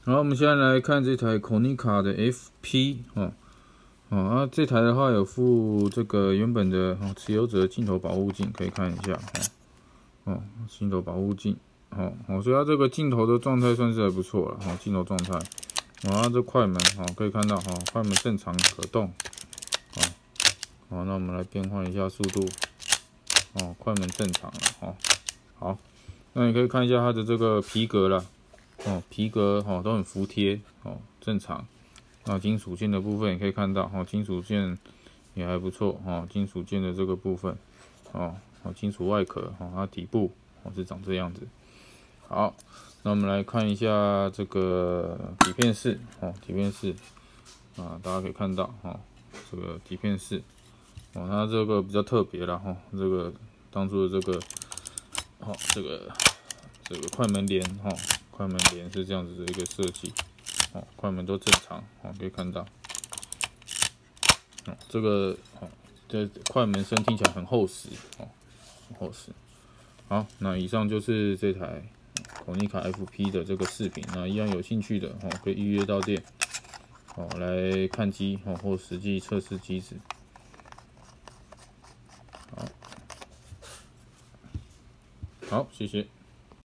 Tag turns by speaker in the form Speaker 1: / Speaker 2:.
Speaker 1: 好，我们现在来看这台 Konica 的 FP 这台的话有附这个原本的持有者镜头保护镜，可以看一下镜头保护镜所以它这个镜头的状态算是还不错了镜头状态。它这快门可以看到快门正常可动那我们来变换一下速度快门正常了好，那你可以看一下它的这个皮革啦皮革都很服帖正常。那金属件的部分也可以看到金属件也还不错金属件的这个部分金属外壳它底部是长这样子。好，那我们来看一下这个底片室底片室大家可以看到这个底片室它这个比较特别啦这个当初的这个快门帘快门帘是这样子的一个设计快门都正常可以看到这个这快门声听起来很厚实很厚实。好，那以上就是这台Konica FP 的这个视频，那一样有兴趣的可以预约到店来看机或实际测试机子。好，谢谢。